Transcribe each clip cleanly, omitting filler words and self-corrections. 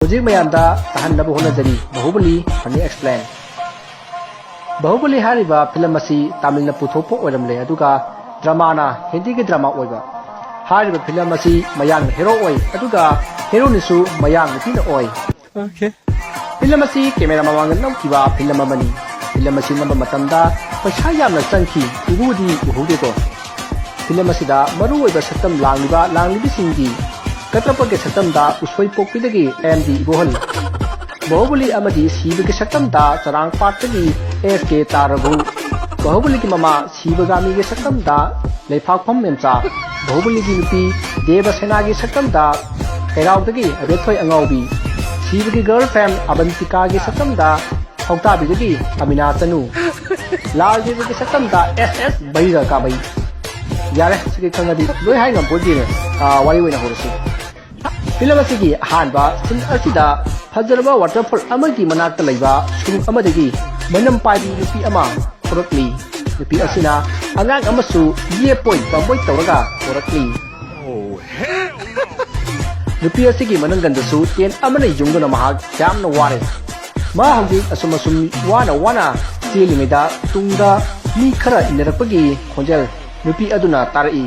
Project mayamda tahannabu honajari Bahubali Funny Explain Bahubali hariba film asi Tamil na puthokpo oiramle aduga drama na Hindi ki drama oiba hariba film asi mayang hero oi aduga hero nisu mayang nupi na oi Okay. film asi camera mawangan naukiba film amani film asi namba matamda paisa yamna changki ubudi uhude ko film asi da maru oiba satam langlibi singdi Katrapage satam da uswai pokpidagi MD ibohal Bahubali amadi sibagi satam da charang patagi SK Tarabu Bahubali ki mama sibagami ge satam da lephakpham memcha Bahubali ki nupi Devasena ge satam da kairaudagi abethoi angaubi sibagi girlfriend Avantika ge satam da Hokta bidagi Amina Tanu Lal ji ge satam da SS Baira ka bai Yare sigi khangadi loi hai ngam bodi ne wari wena horasi Film asigi ahanba sin asida fazarba waterfall amagi manakta laiba sung amadagi manam paibi nupi ama porakli nupi asina angang amasu ye point bamboi tawraga porakli nupi asigi manangandasu ten amana yungduna mahak jamna ware ma haugi asum wana chelimeda tungda mi khara inarakpagi khonjal nupi aduna tarai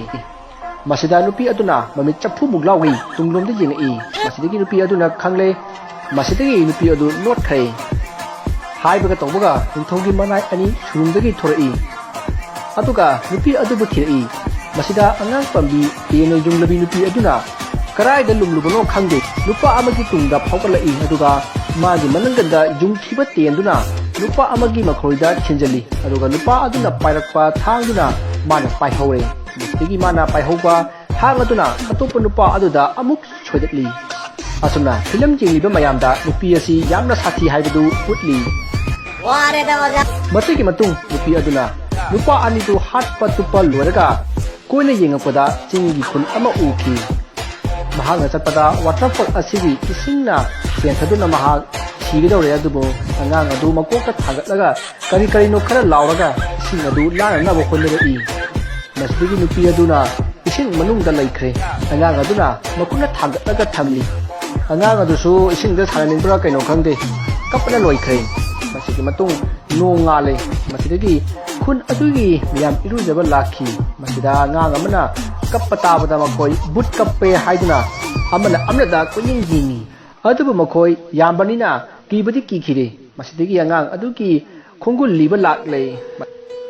Masida nupi aduna mamit chaphu muglawi tunglom de yengai masidagi nupi aduna khangle masidagi nupi adu not khai haibaga tawbaga thonggi manai ani surumdagi thorai atuga nupi adu bu thirai masida angang pambi tene junglabi nupi aduna karai da lumlubono khangde nupa amagi tungda phaukalai aduga magi mananganda jungthiba tenduna nupa amagi makhoida chinjali aduga nupa aduna pairakpa thangduna mana paihore Digi mana paihauba hangaduna atopa nupa aduda amuk soidakli asumna film jingliba mayamda nupi asi yamna sathi haibadu utli matigi matung nupi aduna nupa anidu hatpa tupa loraga koina yengapada jingi khun ama uki mahanga chatpada waterfall asigi isingna senthaduna mahag sigidore adubo angang adu makokta thagatlaga kari no khara lauraga ising adu lana na bokhonega i Masdigi nupi aduna ising manungda laikre angang aduna makuna thagatlaga thamli angang adusu ising da sananingbra kaino khangde kapna loikre masigi matung nongale masidagi khun adugi miyam irujaba lakhi masida angang amana kapata bada makoi but kappe haiduna amna da kuning jini adubu makoi yambanina kibadi kikhire masidagi angang adugi khungul liba lakle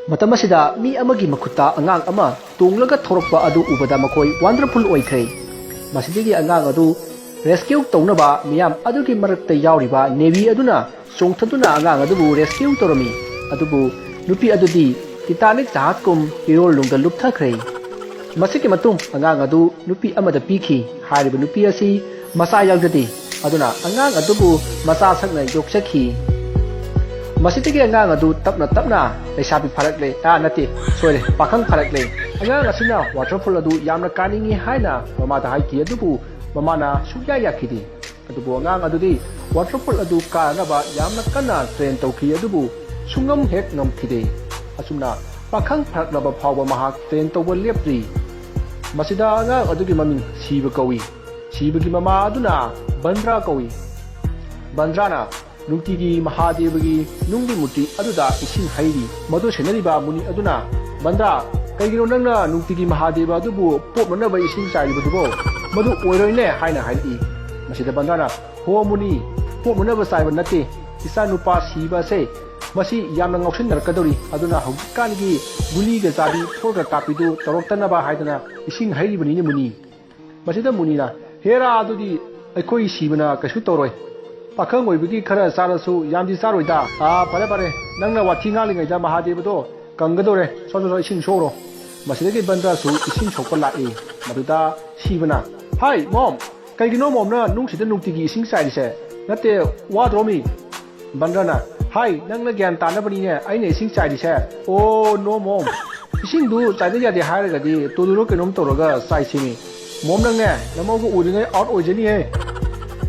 Matamasida mi amagi makuta angang ama tunglaga thorokpa adu ubada makoi wonderful oikhre masidigi angang adu rescue townaba miyam adugi marakta yauriba navy aduna songthaduna angang adubu rescue toromi adubu nupi adudi Titanic jahat kum irol lungda lupthakhre masiki matung angang adu nupi amada pikhi hariba nupi asi masa yaudadi aduna angang adubu masa sakna yoksakhi Masitigi angang adu tapna leisabi pharakle nati soile pakhang pharakle angang asina waterfall adu yamna kaningi haina mama da haiki adubu mama na sukya yakhidi adubu angang adudi waterfall adu kana ba yamna kana train tawki adubu sungam hek ngam khide asumna pakhang pharaklaba phawba mahak train tawba lepri masida angang adugi mamin siba kawi sibagi mama aduna bandra kawi bandrana Nungtigi Mahadevagi Nungdi Muti aduda ising hairi madu senariba muni aduna banda kaigino nangna nungtigi Mahadeva adubu popna ba ising saibadubo madu oiroine haina haini masida bandana ho muni popna ba saiba nate isa nupa siba se masi yamna ngausin narkadori aduna haukanigi guli ga jabi thoga tapidu toroktana ba haidana ising hairi bani muni masida muni na hera adudi aikoi sibana kasu toroi Pakhang oibagi khara sarasu yamdi saroida pare nangna wathi ngalingai da Mahadevado kangadore so ising soro masidagi bandra su ising sokpa lai maduda sibana Hi mom kaigino mom na nungsida nungtigi ising saidise nate wa dromi bandana Hi nangna gyan tanabani ne aine ising saidise Oh no mom ising du saida yade hairagadi toduro kenom toroga saisimi mom nangne namogu udine out ojani he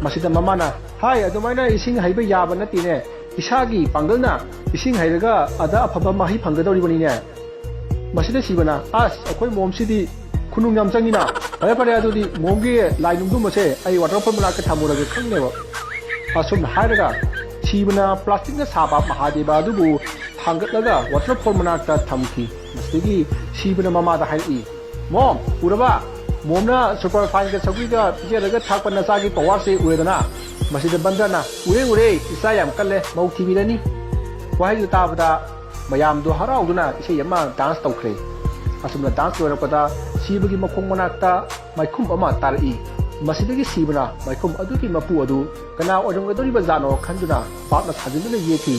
masida mamana Hai adumaina ising haiba yaba natine isagi pangalna ising hairaga ada afaba mahi phangadoribani ne masida sibana akoi momsidi khunung yam changina pare adudi momgi lainungdu mase ai waterfall mala ka thamuraga khangneba ꯑꯁꯨꯝꯅ ꯍꯥꯏꯔꯒ ꯁꯤꯕꯅ ꯄ꯭ꯂꯥꯁꯇꯤꯛꯅ ꯁꯥꯕ ꯃꯍꯥꯗꯦꯕ ꯑꯗꯨꯕꯨ ꯊꯥꯡꯒꯠꯂꯒ waterfall ꯃꯅꯥꯛꯇ ꯊꯝꯈꯤ ꯃꯁꯤꯗꯒꯤ ꯁꯤꯕꯅ ꯃꯃꯥꯗ ꯍꯥꯏꯔꯛꯏ mom ꯎꯔꯕ ꯃꯣꯝꯅ super ꯐꯥꯏꯟꯒ ꯁꯧꯒ꯭ꯔꯤꯒ ꯄꯤꯖꯔꯒ ꯊꯥꯛꯄ ꯅꯆꯥꯒꯤ ꯄꯋꯥꯔꯁꯦ ꯎꯔꯦꯗꯅ ꯃꯁꯤꯗ ꯕꯟꯗ꯭ꯔꯅ ꯎꯔꯦ ꯏꯆꯥ ꯌꯥꯝ ꯀꯜꯂꯦ ꯃꯧ ꯊꯤꯕꯤꯔꯅꯤ ꯋꯥꯍꯩꯗꯨ ꯇꯥꯕꯗ ꯃꯌꯥꯝꯗꯣ ꯍꯔꯥꯎꯗꯨꯅ ꯏꯁꯩ ꯑꯃ ꯗꯥꯟꯁ ꯇꯧꯈ꯭ꯔꯦ ꯑꯁꯨꯝꯅ ꯗꯥꯟꯁ ꯂꯣꯏꯔꯛꯄꯗ ꯁꯤꯕꯒꯤ ꯃꯈꯣꯡ ꯃꯅꯥꯛꯇ ꯃꯥꯏꯈꯨꯝ ꯑꯃ ꯇꯥꯔꯛꯏ ꯃꯁꯤꯗꯒꯤ ꯁꯤꯕꯅ ꯃꯥꯏꯈꯨꯝ ꯑꯗꯨꯒꯤ ꯃꯄꯨ ꯑꯗꯨ ꯀꯅꯥ ꯑꯣꯏꯔꯝꯒꯗꯧꯔꯤꯕꯖꯥꯠꯅꯣ ꯈꯟꯗꯨꯅ ꯄꯥꯞꯅ ꯊꯥꯖꯤꯟꯗꯨꯅ ꯌꯦꯛꯈꯤ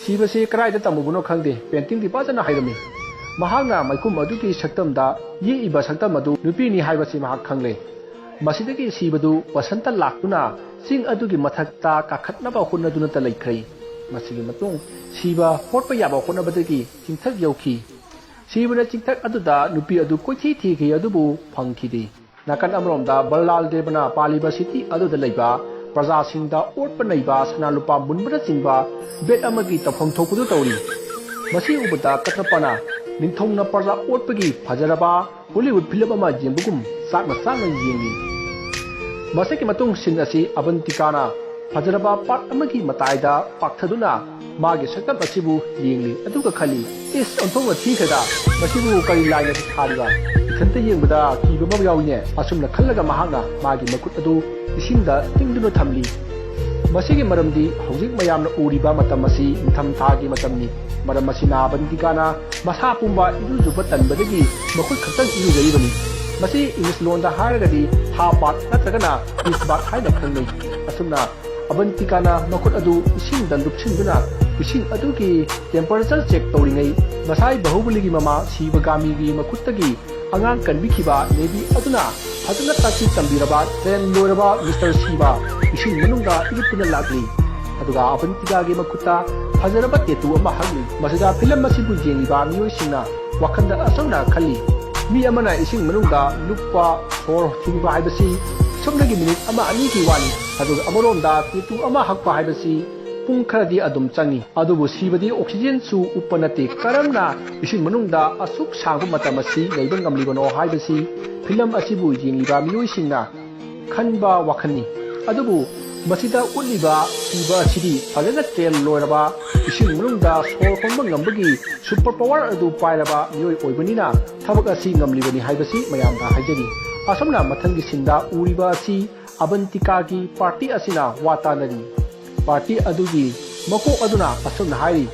ꯁꯤꯕꯁꯤ ꯀꯗꯥꯏꯗ ꯇꯝꯃꯨꯕꯅꯣ ꯈꯪꯗꯦ ꯄꯦꯟꯇꯤꯡꯗꯤ ꯐꯖꯅ ꯍꯩꯔꯝꯃꯤ ꯃꯍꯥꯛꯅ ꯃꯥꯏꯈꯨꯝ ꯑꯗꯨꯒꯤ ꯁꯛꯇꯝꯗ ꯌꯦꯛꯏꯕ ꯁꯛꯇꯝ ꯑꯗꯨ ꯅꯨꯄꯤꯅꯤ ꯍꯥꯏꯕꯁꯤ ꯃꯍꯥꯛ ꯈꯪꯂꯦ ꯃꯁꯤꯗꯒꯤ ꯁꯤꯕꯗꯨ ꯋꯁꯟꯇ ꯂꯥꯛꯇꯨꯅ ꯆꯤꯡ ꯑꯗꯨꯒꯤ ꯃꯊꯛꯇ ꯀꯥꯈꯠꯅꯕ ꯍꯣꯠꯅꯗꯨꯅꯇ ꯂꯩꯈ꯭ꯔꯦ ꯃꯁꯤꯒꯤ ꯃꯇꯨꯡ ꯁꯤꯕ ꯍꯣꯠꯄ ꯌꯥꯕ ꯍꯣꯠꯅꯕꯗꯒꯤ ꯆꯤꯡꯊꯛ ꯌꯧꯈꯤ ꯁꯤꯕꯅ ꯆꯤꯡꯊꯛ ꯑꯗꯨꯗ ꯅꯨꯄꯤ ꯑꯗꯨ ꯀꯣꯏꯊꯤ ꯊꯤꯈꯤ ꯑꯗꯨꯕꯨ ꯐꯪꯈꯤꯗꯦ ꯅꯥꯀꯟ ꯑꯃꯔꯣꯝꯗ ꯕꯜꯂꯥꯜ ꯗꯦꯕꯅ ꯄꯥꯜꯂꯤꯕ ꯁꯤꯇꯤ ꯑꯗꯨꯗ ꯂꯩꯕ ꯄ꯭ꯔꯖꯥꯁꯤꯡꯗ ꯑꯣꯠꯄ ꯅꯩꯕ ꯁꯅꯥ ꯂꯨꯄꯥ ꯃꯨꯟꯕꯅꯆꯤꯡꯕ ꯕꯦꯠ ꯑꯃꯒꯤ ꯇꯧꯐꯝ ꯊꯣꯛꯄꯗꯨ ꯇꯧꯔꯤ ꯃꯁꯤ ꯎꯕꯗ ꯀꯇꯞꯄꯅ ꯅꯤꯡꯊꯧꯅ ꯄ꯭ꯔꯖꯥ ꯑꯣꯠꯄꯒꯤ ꯐꯖꯔꯕ ꯍꯣꯂꯤꯋꯨꯗ ꯐꯤꯂꯝ ꯑꯃ ꯌꯦꯡꯕꯒꯨꯝ ꯆꯥꯛꯅ ꯌꯦꯡꯂꯤ ꯃꯁꯤꯒꯤ ꯃꯇꯨꯡ ꯁꯤꯟ ꯑꯁꯤ ꯑꯕꯟꯇꯤꯀꯥꯅ ꯐꯖꯔꯕ ꯄꯥꯠ ꯑꯃꯒꯤ ꯃꯇꯥꯏꯗ ꯄꯥꯛꯊꯗꯨꯅ ꯃꯥꯒꯤ ꯁꯛꯇꯝ ꯑꯁꯤꯕꯨ ꯌꯦꯡꯂꯤ ꯑꯗꯨꯒ ꯈꯜꯂꯤ ꯏꯁ ꯑꯣꯟꯊꯣꯛꯅ ꯊꯤꯈ꯭ꯔꯦꯗ ꯃꯁꯤꯕꯨ ꯀꯔꯤ ꯂꯥꯏꯅ ꯊꯥꯔꯤꯕ ꯏꯊꯟꯇ ꯌꯦꯡꯕꯗ ꯀꯤꯕ ꯑꯃ ꯌꯥꯎꯏꯅꯦ ꯑꯁꯨꯝꯅ ꯈꯜꯂꯒ ꯃꯍꯥꯛꯅ ꯃꯥꯒꯤ ꯃꯈꯨꯠ ꯑꯗꯨ ꯏꯁꯤꯡꯗ ꯇꯤꯡꯗꯨꯅ ꯊꯝꯂꯤ ꯃꯁꯤꯒꯤ ꯃꯔꯝꯗꯤ ꯍꯧꯖꯤꯛ ꯃꯌꯥꯝꯅ ꯎꯔꯤꯕ ꯃꯇꯝ ꯑꯁꯤ ꯅꯤꯡꯊꯝꯊꯥꯒꯤ ꯃꯇꯝꯅꯤ ꯃꯔꯝ ꯑꯁꯤꯅ ꯑꯕꯟꯇꯤꯀꯥꯅ ꯃꯁꯥ ꯄꯨꯝꯕ ꯏꯔꯨꯖꯕ ꯇꯟꯕꯗꯒꯤ ꯃꯈꯨꯠ ꯈꯛꯇꯪ ꯏꯔꯨꯖꯔꯤꯕꯅꯤ ꯃꯁꯤ ꯏꯪꯂꯤꯁ ꯂꯣꯟꯗ ꯍꯥꯏꯔꯒꯗꯤ ꯊꯥ ꯕꯥꯠ ꯅꯠꯇ꯭ꯔꯒꯅ ꯏꯁ ꯕꯥꯠ ꯍꯥꯏꯅ ꯈꯪꯅꯩ ꯑꯁꯨꯝꯅ ꯑꯕꯟꯇꯤꯀꯥꯅ ꯃꯈꯨꯠ ꯑꯗꯨ ꯏꯁꯤꯡꯗ ꯂꯨꯞꯁꯤꯟꯗꯨꯅ ꯏꯁꯤꯡ ꯑꯗꯨꯒꯤ ꯇꯦꯝꯄꯔꯦꯆꯔ ꯆꯦꯛ ꯇꯧꯔꯤꯉꯩ ꯉꯁꯥꯏ ꯕꯍꯨꯕꯂꯤꯒꯤ ꯃꯃꯥ ꯁꯤꯕꯒꯥꯃꯤꯒꯤ ꯃꯈꯨꯠꯇꯒꯤ ꯑꯉꯥꯡ ꯀꯟꯕꯤꯈꯤꯕ ꯅꯦꯕꯤ ꯑꯗꯨꯅ ꯐꯖꯅ ꯇꯥꯛꯄꯤ ꯇꯝꯕꯤꯔꯕ ꯇ꯭ꯔꯦꯟ ꯂꯣꯏꯔꯕ ꯃꯤꯁꯇꯔ ꯁꯤꯕ ꯏꯁꯤꯡ ꯃꯅꯨꯡꯗ ꯏꯔꯨꯞꯇꯨꯅ ꯂꯥꯛꯂꯤ ꯑꯗꯨꯒ ꯑꯕꯟꯇꯤꯀꯥꯒꯤ ꯃꯈꯨꯠꯇ ꯐꯖꯔꯕ ꯇꯦꯇꯨ ꯑꯃ ꯍꯛꯂꯤ ꯃꯁꯤꯗ ꯐꯤꯂꯝ ꯑꯁꯤꯕꯨ ꯌꯦꯡꯂꯤꯕ ꯃꯤꯑꯣꯏꯁꯤꯡꯅ ꯋꯥꯈꯜꯗ ꯑꯁꯨꯝꯅ ꯈꯜꯂꯤ ꯃꯤ ꯑꯃꯅ ꯏꯁꯤꯡ ꯃꯅꯨꯡꯗ ꯂꯨꯞꯄ ꯁꯣꯔ ꯊꯤꯡꯕ ꯍꯥꯏꯕꯁꯤ ꯁꯨꯞꯅꯒꯤ ꯃꯤꯅꯤꯠ ꯑꯃ ꯑꯅꯤꯒꯤ ꯋꯥꯅꯤ ꯑꯗꯨꯒ ꯑꯃꯔꯣꯝꯗ ꯇꯦꯇꯨ ꯑꯃ ꯍꯛꯄ ꯍꯥꯏꯕꯁꯤ ꯄꯨꯡ ꯈꯔꯗꯤ ꯑꯗꯨꯝ ꯆꯪꯏ ꯑꯗꯨꯕꯨ ꯁꯤꯕꯗꯤ ꯑꯣꯛꯁꯤꯖꯦꯟꯁꯨ ꯎꯞꯄ ꯅꯠꯇꯦ ꯀꯔꯝꯅ ꯏꯁꯤꯡ ꯃꯅꯨꯡꯗ ꯑꯁꯨꯛ ꯁꯥꯡꯕ ꯃꯇꯝ ꯑꯁꯤ ꯂꯩꯕ ꯉꯝꯂꯤꯕꯅꯣ ꯍꯥꯏꯕꯁꯤ ꯐꯤꯂꯝ ꯑꯁꯤꯕꯨ ꯌꯦꯡꯂꯤꯕ ꯃꯤꯑꯣꯏꯁꯤꯡꯅ ꯈꯟꯕ ꯋꯥꯈꯜꯅꯤ ꯑꯗꯨꯕꯨ ꯃꯁꯤꯗ ꯎꯠꯂꯤꯕ ꯁꯤꯕ ꯑꯁꯤꯗꯤ ꯐꯖꯅ ꯇ꯭ꯔꯦꯟ ꯂꯣꯏꯔꯕ ꯏꯁꯤꯡ ꯃꯅꯨꯡꯗ ꯁꯣꯔ ꯍꯣꯟꯕ ꯉꯝꯕꯒꯤ ꯁꯨꯄꯔ ꯄꯋꯥꯔ ꯑꯗꯨ ꯄꯥꯏꯔꯕ ꯃꯤꯑꯣꯏ ꯑꯣꯏꯕꯅꯤꯅ ꯊꯕꯛ ꯑꯁꯤ ꯉꯝꯂꯤꯕꯅꯤ ꯍꯥꯏꯕꯁꯤ ꯃꯌꯥꯝꯗ ꯍꯥꯏꯖꯔꯤ ꯑꯁꯨꯝꯅ ꯃꯊꯪꯒꯤ ꯁꯤꯟꯗ ꯎꯔꯤꯕ ꯑꯁꯤ ꯑꯕꯟꯇꯤꯀꯥꯒꯤ ꯄꯥꯔꯇꯤ ꯑꯁꯤꯅ ꯋꯥ ꯇꯥꯅꯔꯤ ꯄꯥꯔꯇꯤ ꯑꯗꯨꯒꯤ ꯃꯀꯣꯛ ꯑꯗꯨꯅ ꯑꯁꯨꯝꯅ ꯍꯥꯏꯔꯤ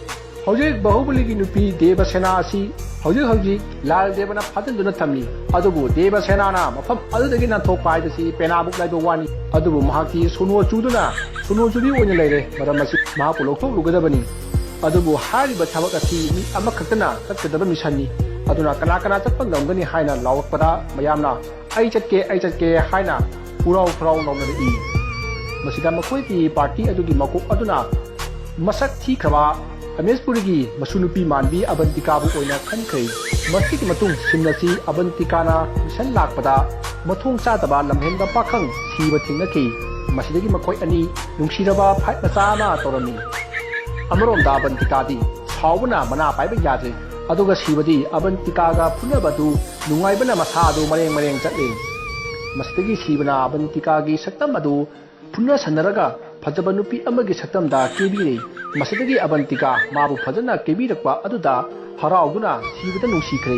ꯍꯧꯖꯤꯛ ꯕꯍꯨꯕꯂꯤꯒꯤ ꯅꯨꯄꯤ ꯗꯦꯕꯁꯦꯅꯥ ꯑꯁꯤ ꯍꯧꯖꯤꯛ ꯂꯥꯜ ꯗꯦꯕꯅ ꯐꯥꯖꯤꯟꯗꯨꯅ ꯊꯝꯂꯤ ꯑꯗꯨꯕꯨ ꯗꯦꯕꯁꯦꯅꯥꯅ ꯃꯐꯝ ꯑꯗꯨꯗꯒꯤ ꯅꯥꯟꯊꯣꯛꯄ ꯍꯥꯏꯕꯁꯤ ꯄꯦꯅꯥꯃꯨꯛ ꯂꯥꯏꯕ ꯋꯥꯅꯤ ꯑꯗꯨꯕꯨ ꯃꯍꯥꯛꯇꯤ ꯁꯣꯅꯣ ꯆꯨꯕꯤ ꯑꯣꯏꯅ ꯂꯩꯔꯦ ꯃꯔꯝ ꯑꯁꯤ ꯃꯍꯥꯛꯄꯨ ꯂꯧꯊꯣꯛꯂꯨꯒꯗꯕꯅꯤ ꯑꯗꯨꯕꯨ ꯍꯥꯏꯔꯤꯕ ꯊꯕꯛ ꯑꯁꯤ ꯃꯤ ꯑꯃꯈꯛꯇꯅ ꯆꯠꯀꯗꯕ ꯃꯤꯁꯟꯅꯤ ꯑꯗꯨꯅ ꯀꯅꯥ ꯆꯠꯄ ꯉꯝꯒꯅꯤ ꯍꯥꯏꯅ ꯂꯥꯎꯔꯛꯄꯗ ꯃꯌꯥꯝꯅ ꯑꯩ ꯆꯠꯀꯦ ꯍꯥꯏꯅ ꯍꯨꯔꯥꯎ ꯂꯥꯎꯅꯔꯛꯏ ꯃꯁꯤꯗ ꯃꯈꯣꯏꯒꯤ ꯄꯥꯔꯇꯤ ꯑꯗꯨꯒꯤ ꯃꯀꯣꯛ ꯑꯗꯨꯅ ꯃꯁꯛ ꯊꯤꯈ꯭ꯔꯕ ꯑꯃꯦꯁꯄꯨꯔꯤꯒꯤ ꯃꯁꯨꯅꯨꯄꯤ ꯃꯥꯟꯕꯤ ꯑꯕꯟꯇꯤꯀꯥꯕꯨ ꯑꯣꯏꯅ ꯈꯟꯈ꯭ꯔꯦ ꯃꯁꯤꯒꯤ ꯃꯇꯨꯡ ꯁꯤꯟ ꯑꯁꯤ ꯑꯕꯟꯇꯤꯀꯥꯅ ꯃꯤꯁꯟ ꯂꯥꯛꯄꯗ ꯃꯊꯣꯡ ꯆꯥꯗꯕ ꯂꯝꯍꯦꯟꯕ ꯄꯥꯈꯪ ꯁꯤꯕ ꯊꯦꯡꯅꯈꯤ ꯃꯁꯤꯗꯒꯤ ꯃꯈꯣꯏ ꯑꯅꯤ ꯅꯨꯡꯁꯤꯔꯕ ꯐꯥꯏꯠ ꯃꯆꯥ ꯑꯃ ꯇꯧꯔꯝꯃꯤ ꯑꯃꯔꯣꯝꯗ ꯑꯕꯟꯇꯤꯀꯥꯗꯤ ꯁꯥꯎꯕꯅ ꯃꯅꯥ ꯄꯥꯏꯕ ꯌꯥꯗ꯭ꯔꯦ ꯑꯗꯨꯒ ꯁꯤꯕꯗꯤ ꯑꯕꯟꯇꯤꯀꯥꯒ ꯐꯨꯅꯕꯗꯨ ꯅꯨꯡꯉꯥꯏꯕꯅ ꯃꯁꯥ ꯑꯗꯨ ꯃꯔꯦꯡ ꯆꯠꯂꯤ ꯃꯁꯤꯗꯒꯤ ꯁꯤꯕꯅ ꯑꯕꯟꯇꯤꯀꯥꯒꯤ ꯁꯛꯇꯝ ꯑꯗꯨ ꯐꯨꯟꯅ ꯁꯟꯅꯔꯒ ꯐꯖꯕ ꯅꯨꯄꯤ ꯑꯃꯒꯤ ꯁꯛꯇꯝꯗ ꯀꯦꯕꯤꯔꯦ ꯃꯁꯤꯗꯒꯤ ꯑꯕꯟꯇꯤꯀꯥ ꯃꯥꯕꯨ ꯐꯖꯅ ꯀꯦꯕꯤꯔꯛꯄ ꯑꯗꯨꯗ ꯍꯔꯥꯎꯗꯨꯅ ꯁꯤꯕꯗ ꯅꯨꯡꯁꯤꯈ꯭ꯔꯦ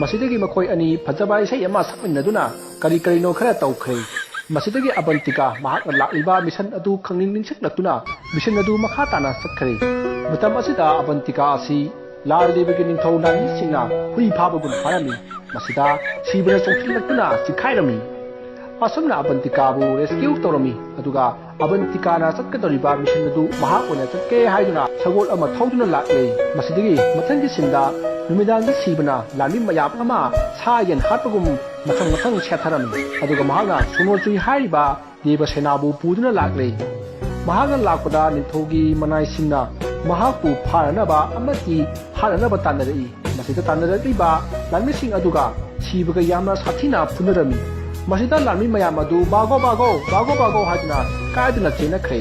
ꯃꯁꯤꯗꯒꯤ ꯃꯈꯣꯏ ꯑꯅꯤ ꯐꯖꯕ ꯏꯁꯩ ꯑꯃ ꯁꯛꯃꯤꯟꯅꯗꯨꯅ ꯀꯔꯤꯅꯣ ꯈꯔ ꯇꯧꯈ꯭ꯔꯦ ꯃꯁꯤꯗꯒꯤ ꯑꯕꯟꯇꯤꯀꯥ ꯃꯍꯥꯛꯅ ꯂꯥꯛꯂꯤꯕ ꯃꯤꯁꯟ ꯑꯗꯨ ꯅꯤꯡꯁꯤꯡꯂꯛꯇꯨꯅ ꯃꯤꯁꯟ ꯑꯗꯨ ꯃꯈꯥ ꯇꯥꯅ ꯆꯠꯈ꯭ꯔꯦ ꯃꯇꯝ ꯑꯁꯤꯗ ꯑꯕꯟꯇꯤꯀꯥ ꯑꯁꯤ ꯂꯥꯜ ꯗꯦꯕꯒꯤ ꯅꯤꯡꯊꯧ ꯂꯥꯟꯃꯤꯁꯤꯡꯅ ꯍꯨꯏ ꯐꯥꯕꯒꯨꯝ ꯐꯥꯔꯝꯃꯤ ꯃꯁꯤꯗ ꯁꯤꯕꯅ ꯆꯣꯡꯁꯤꯜꯂꯛꯇꯨꯅ ꯆꯤꯛꯈꯥꯏꯔꯝꯃꯤ ꯑꯁꯨꯝꯅ ꯑꯕꯟꯇꯤꯀꯥꯕꯨ ꯔꯦꯁꯀ꯭ꯌꯨ ꯇꯧꯔꯝꯃꯤ ꯑꯗꯨꯒ ꯑꯕꯟꯇꯤꯀꯥꯅ ꯆꯠꯀꯗꯧꯔꯤꯕ ꯃꯤꯁꯟ ꯑꯗꯨ ꯃꯍꯥꯛ ꯑꯣꯏꯅ ꯆꯠꯀꯦ ꯍꯥꯏꯗꯨꯅ ꯁꯒꯣꯜ ꯑꯃ ꯊꯧꯗꯨꯅ ꯂꯥꯛꯂꯦ ꯃꯁꯤꯗꯒꯤ ꯃꯊꯪꯒꯤ ꯁꯤꯟꯗ ꯅꯨꯃꯤꯗꯥꯡꯗ ꯁꯤꯕꯅ ꯂꯥꯟꯃꯤ ꯃꯌꯥꯝ ꯑꯃ ꯁꯥ ꯌꯦꯟ ꯍꯥꯠꯄꯒꯨꯝ ꯃꯊꯪ ꯁꯦꯠꯊꯔꯝꯃꯤ ꯑꯗꯨꯒ ꯃꯍꯥꯛꯅ ꯁꯣꯅꯣꯆꯨꯏ ꯍꯥꯏꯔꯤꯕ ꯗꯦꯕꯁꯦꯅꯥꯕꯨ ꯄꯨꯗꯨꯅ ꯂꯥꯛꯂꯦ ꯃꯍꯥꯛꯅ ꯂꯥꯛꯄꯗ ꯅꯤꯡꯊꯧꯒꯤ ꯃꯅꯥꯏꯁꯤꯡꯅ ꯃꯍꯥꯛꯄꯨ ꯐꯥꯅꯅꯕ ꯑꯃꯗꯤ ꯍꯥꯠꯅꯅꯕ ꯇꯥꯟꯅꯔꯛꯏ ꯃꯁꯤꯗ ꯇꯥꯟꯅꯔꯛꯂꯤꯕ ꯂꯥꯟꯃꯤꯁꯤꯡ ꯑꯗꯨꯒ ꯁꯤꯕꯒ ꯌꯥꯝꯅ ꯁꯥꯊꯤꯅ ꯐꯨꯅꯔꯝꯃꯤ ꯃꯁꯤꯗ ꯂꯥꯟꯃꯤ ꯃꯌꯥꯝ ꯑꯗꯨ ꯕꯥꯒꯣ ꯍꯥꯏꯗꯨꯅ ꯀꯥꯏꯗꯨꯅ ꯆꯦꯟꯅꯈ꯭ꯔꯦ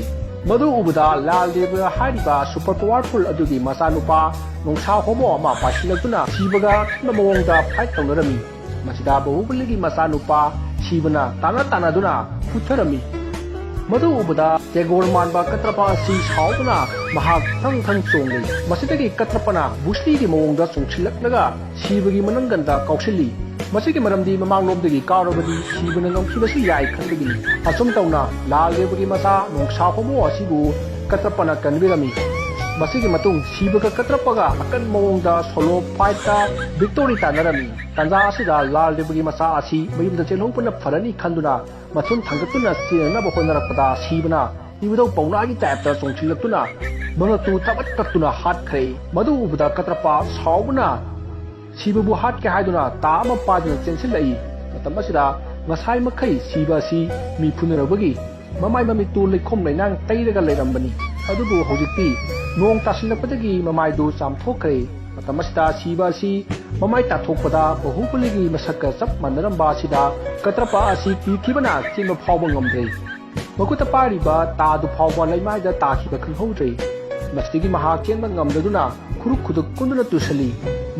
ꯃꯗꯨ ꯎꯕꯗ ꯂꯥꯜ ꯗꯦꯕ ꯍꯥꯏꯔꯤꯕ ꯁꯨꯄꯔ ꯄꯋꯥꯔꯐꯨꯜ ꯑꯗꯨꯒꯤ ꯃꯆꯥꯅꯨꯄꯥ ꯅꯣꯡꯁꯥ ꯍꯣꯃꯣ ꯑꯃ ꯄꯥꯏꯁꯤꯜꯂꯛꯇꯨꯅ ꯁꯤꯕꯒ ꯀꯟꯕ ꯃꯑꯣꯡꯗ ꯐꯥꯏꯠ ꯇꯧꯅꯔꯝꯃꯤ ꯃꯁꯤꯗ ꯕꯍꯨꯕꯂꯤꯒꯤ ꯃꯆꯥꯅꯨꯄꯥ ꯁꯤꯕꯅ ꯇꯥꯟꯅꯗꯨꯅ ꯐꯨꯊꯔꯝꯃꯤ ꯃꯗꯨ ꯎꯕꯗ ꯇꯦꯒꯣꯔ ꯃꯥꯟꯕ ꯀꯇ꯭ꯔꯄ ꯑꯁꯤ ꯁꯥꯎꯗꯨꯅ ꯃꯍꯥꯛ ꯊꯪ ꯆꯣꯡꯂꯤ ꯃꯁꯤꯗꯒꯤ ꯀꯇ꯭ꯔꯄꯅ ꯕꯨꯁꯂꯤꯒꯤ ꯃꯑꯣꯡꯗ ꯆꯣꯡꯁꯤꯜꯂꯛꯂꯒ ꯁꯤꯕꯒꯤ ꯃꯅꯪꯒꯟꯗ ꯀꯥꯎꯁꯤꯜꯂꯤ ꯃꯁꯤꯒꯤ ꯃꯔꯝꯗꯤ ꯃꯃꯥꯡꯂꯣꯝꯗꯒꯤ ꯀꯥꯎꯔꯕꯗꯤ ꯁꯤꯕꯅ ꯉꯝꯈꯤꯕꯁꯨ ꯌꯥꯏ ꯈꯟꯕꯒꯤꯅꯤ ꯑꯁꯨꯝ ꯇꯧꯅ ꯂꯥꯜ ꯗꯦꯕꯒꯤ ꯃꯆꯥ ꯅꯣꯡꯁꯥ ꯍꯣꯃꯣ ꯑꯁꯤꯕꯨ ꯀꯇ꯭ꯔꯄꯅ ꯀꯟꯕꯤꯔꯝꯃꯤ ꯃꯁꯤꯒꯤ ꯃꯇꯨꯡ ꯁꯤꯕꯒ ꯀꯇ꯭ꯔꯄꯒ ꯑꯀꯟ ꯃꯑꯣꯡꯗ ꯁꯣꯂꯣ ꯐꯥꯏꯠꯇ ꯚꯤꯛꯇꯣꯔꯤ ꯇꯥꯟꯅꯔꯝꯃꯤ ꯇꯥꯟꯖꯥ ꯑꯁꯤꯗ ꯂꯥꯜ ꯗꯦꯕꯒꯤ ꯃꯆꯥ ꯑꯁꯤ ꯃꯌꯨꯝꯗ ꯆꯦꯜꯍꯧꯕꯅ ꯐꯔꯅꯤ ꯈꯟꯗꯨꯅ ꯃꯊꯨꯟ ꯊꯥꯡꯒꯠꯇꯨꯅ ꯆꯦꯟꯅꯅꯕ ꯍꯣꯠꯅꯔꯛꯄꯗ ꯁꯤꯕꯅ ꯏꯕꯨꯙꯧ ꯄꯧꯅꯥꯒꯤ ꯇꯥꯏꯞꯇ ꯆꯣꯡꯁꯤꯜꯂꯛꯇꯨꯅ ꯃꯉꯛꯇꯨ ꯊꯕꯠ ꯀꯛꯇꯨꯅ ꯍꯥꯠꯈ꯭ꯔꯦ ꯃꯗꯨ ꯎꯕꯗ ꯀꯇ꯭ꯔꯄ ꯁꯥꯎꯕꯅ ꯁꯤꯕꯕꯨ ꯍꯥꯠꯀꯦ ꯍꯥꯏꯗꯨꯅ ꯇꯥ ꯑꯃ ꯄꯥꯏꯗꯨꯅ ꯆꯦꯟꯁꯤꯜꯂꯛꯏ ꯃꯇꯝ ꯑꯁꯤꯗ ꯉꯁꯥꯏ ꯃꯈꯩ ꯁꯤꯕ ꯑꯁꯤ ꯃꯤ ꯐꯨꯅꯔꯕꯒꯤ ꯃꯃꯥꯏ ꯃꯃꯤꯠꯇꯨ ꯂꯩꯈꯣꯝ ꯂꯩꯅꯥꯡ ꯇꯩꯔꯒ ꯂꯩꯔꯝꯕꯅꯤ ꯑꯗꯨꯕꯨ ꯍꯧꯖꯤꯛꯇꯤ ꯅꯣꯡ ꯇꯥꯁꯤꯜꯂꯛꯄꯗꯒꯤ ꯃꯃꯥꯏꯗꯨ ꯆꯥꯝꯊꯣꯛꯈ꯭ꯔꯦ ꯃꯇꯝ ꯑꯁꯤꯗ ꯁꯤꯕ ꯑꯁꯤ ꯃꯃꯥꯏ ꯇꯥꯊꯣꯛꯄꯗ ꯕꯍꯨꯕꯂꯤꯒꯤ ꯃꯁꯛꯀ ꯆꯞ ꯃꯥꯟꯅꯔꯝꯕ ꯑꯁꯤꯗ ꯀꯇ꯭ꯔꯄ ꯑꯁꯤ ꯀꯤꯈꯤꯕꯅ ꯆꯦꯟꯕ ꯐꯥꯎꯕ ꯉꯝꯗ꯭ꯔꯦ ꯃꯈꯨꯠꯇ ꯄꯥꯏꯔꯤꯕ ꯇꯥꯗꯨ ꯐꯥꯎꯕ ꯂꯩꯃꯥꯏꯗ ꯇꯥꯈꯤꯕ ꯈꯪꯍꯧꯗ꯭ꯔꯦ ꯃꯁꯤꯗꯒꯤ ꯃꯍꯥꯛ ꯆꯦꯟꯕ ꯉꯝꯗꯗꯨꯅ ꯈꯨꯔꯨꯛ ꯈꯨꯗꯨꯛ ꯀꯨꯟꯗꯨꯅ ꯇꯨꯁꯜꯂꯤ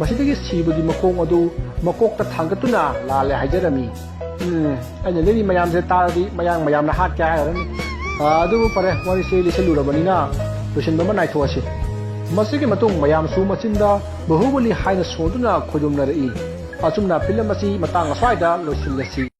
ꯃꯁꯤꯗꯒꯤ ꯁꯤꯕꯒꯤ ꯃꯈꯣꯡ ꯑꯗꯨ ꯃꯀꯣꯛꯇ ꯊꯥꯡꯒꯠꯇꯨꯅ ꯂꯥꯜꯂꯦ ꯍꯥꯏꯖꯔꯝꯃꯤ ꯑꯩꯅ ꯂꯩꯔꯤ ꯃꯌꯥꯝꯁꯦ ꯇꯥꯔꯗꯤ ꯃꯌꯥꯝꯅ ꯍꯥꯠꯀꯦ ꯍꯥꯏꯔꯅꯤ ꯑꯗꯨꯕꯨ ꯐꯔꯦ ꯋꯥꯔꯤꯁꯦ ꯂꯤꯁꯜꯂꯨꯔꯕꯅꯤꯅ ꯂꯣꯏꯁꯤꯟꯕ ꯑꯃ ꯅꯥꯏꯊꯣꯛꯑꯁꯤ ꯃꯁꯤꯒꯤ ꯃꯇꯨꯡ ꯃꯌꯥꯝꯁꯨ ꯃꯆꯤꯟꯗ ꯕꯍꯨꯕꯂꯤ ꯍꯥꯏꯅ ꯁꯣꯟꯗꯨꯅ ꯈꯣꯏꯗꯨꯝꯅꯔꯛꯏ ꯑꯆꯨꯝꯅ ꯐꯤꯂꯝ ꯑꯁꯤ ꯃꯇꯥꯡ ꯑꯁ꯭ꯋꯥꯏꯗ ꯂꯣꯏꯁꯤꯜꯂꯁꯤ